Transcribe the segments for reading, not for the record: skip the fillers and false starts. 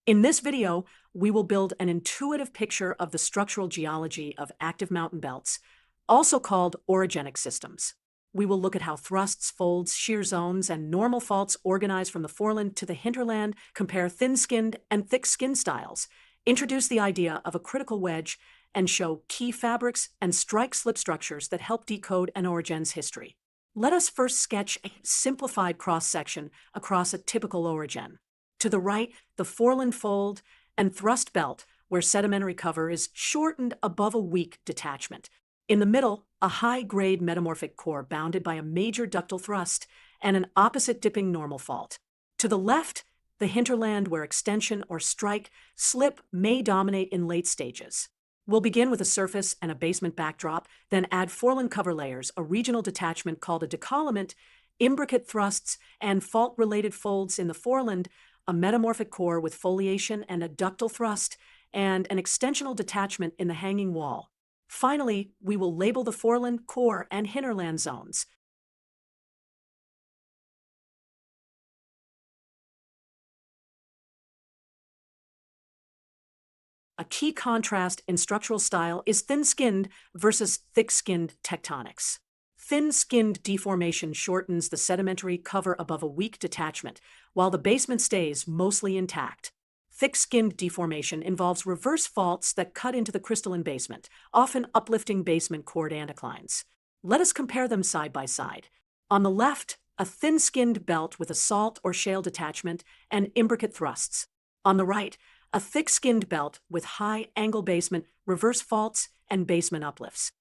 In this video, we will build an intuitive picture of the structural geology of active mountain belts, also called orogenic systems. We will look at how thrusts, folds, shear zones, and normal faults organize from the foreland to the hinterland, compare thin-skinned and thick-skinned styles, introduce the idea of a critical wedge, and show key fabrics and strike-slip structures that help decode an orogen's history. Let us first sketch a simplified cross-section across a typical orogen. To the right, the foreland fold and thrust belt, where sedimentary cover is shortened above a weak detachment. In the middle, a high-grade metamorphic core bounded by a major ductile thrust and an opposite-dipping normal fault. To the left, the hinterland where extension or strike-slip may dominate in late stages. We'll begin with a surface and a basement backdrop, then add foreland cover layers, a regional detachment called a decollement, imbricate thrusts, and fault-related folds in the foreland, a metamorphic core with foliation and a ductile thrust, and an extensional detachment in the hanging wall. Finally, we will label the foreland, core, and hinterland zones. A key contrast in structural style is thin-skinned versus thick-skinned tectonics. Thin-skinned deformation shortens the sedimentary cover above a weak detachment, while the basement stays mostly intact. Thick-skinned deformation involves reverse faults that cut into the crystalline basement, often uplifting basement chord anticlines. Let us compare them side by side. On the left, a thin-skinned belt with a salt or shale detachment and imbricate thrusts. On the right, a thick-skinned belt with high-angle basement, reverse faults, and basement uplifts.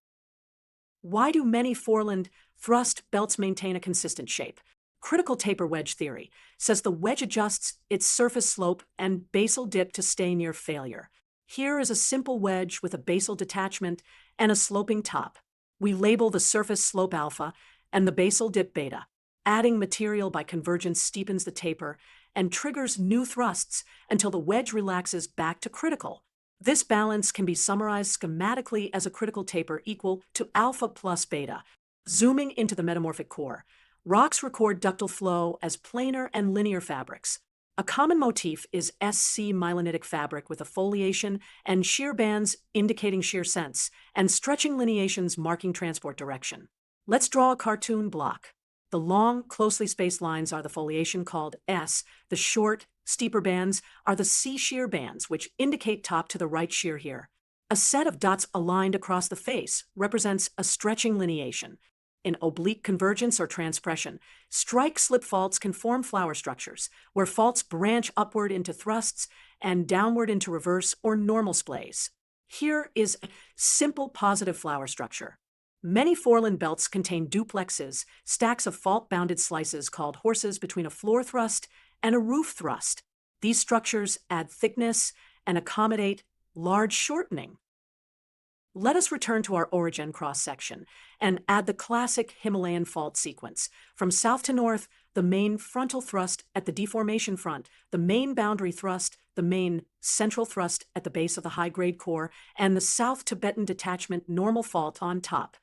Why do many foreland thrust belts maintain a consistent shape? Critical taper wedge theory says the wedge adjusts its surface slope and basal dip to stay near failure. Here is a simple wedge with a basal detachment and a sloping top. We label the surface slope alpha and the basal dip beta. Adding material by convergence steepens the taper and triggers new thrusts until the wedge relaxes back to critical. This balance can be summarized schematically as a critical taper equal to alpha plus beta. Zooming into the metamorphic core, rocks record ductile flow as planar and linear fabrics. A common motif is SC myelinitic fabric with a foliation and shear bands indicating shear sense, and stretching lineations marking transport direction. Let's draw a cartoon block. The long, closely spaced lines are the foliation called S. The short, steeper bands are the C shear bands, which indicate top to the right shear here. A set of dots aligned across the face represents a stretching lineation. In oblique convergence or transpression, strike-slip faults can form flower structures, where faults branch upward into thrusts and downward into reverse or normal splays. Here is a simple positive flower structure. Many foreland belts contain duplexes, stacks of fault-bounded slices called horses between a floor thrust and a roof thrust. These structures add thickness and accommodate large shortening. Let us return to our orogen cross-section and add the classic Himalayan fault sequence. From south to north, the main frontal thrust at the deformation front, the main boundary thrust, the main central thrust at the base of the high-grade core, and the South Tibetan detachment normal fault on top.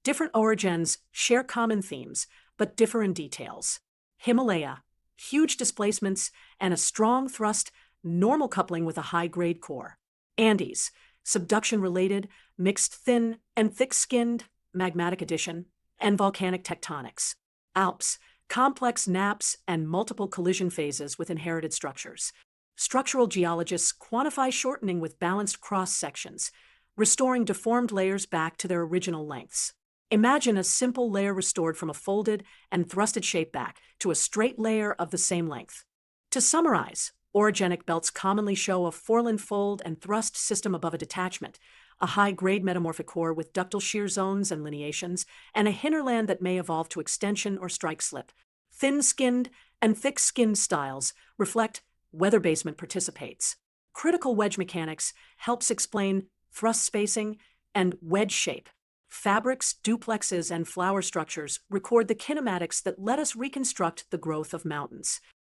Different orogens share common themes, but differ in details. Himalaya, huge displacements and a strong thrust, normal coupling with a high-grade core. Andes, subduction-related, mixed thin and thick-skinned, magmatic addition, and volcanic tectonics. Alps, complex naps and multiple collision phases with inherited structures. Structural geologists quantify shortening with balanced cross-sections, restoring deformed layers back to their original lengths. Imagine a simple layer restored from a folded and thrusted shape back to a straight layer of the same length. To summarize, orogenic belts commonly show a foreland fold and thrust system above a detachment, a high-grade metamorphic core with ductile shear zones and lineations, and a hinterland that may evolve to extension or strike-slip. Thin-skinned and thick-skinned styles reflect whether basement participates. Critical wedge mechanics helps explain thrust spacing and wedge shape. Fabrics, duplexes, and flower structures record the kinematics that let us reconstruct the growth of mountains.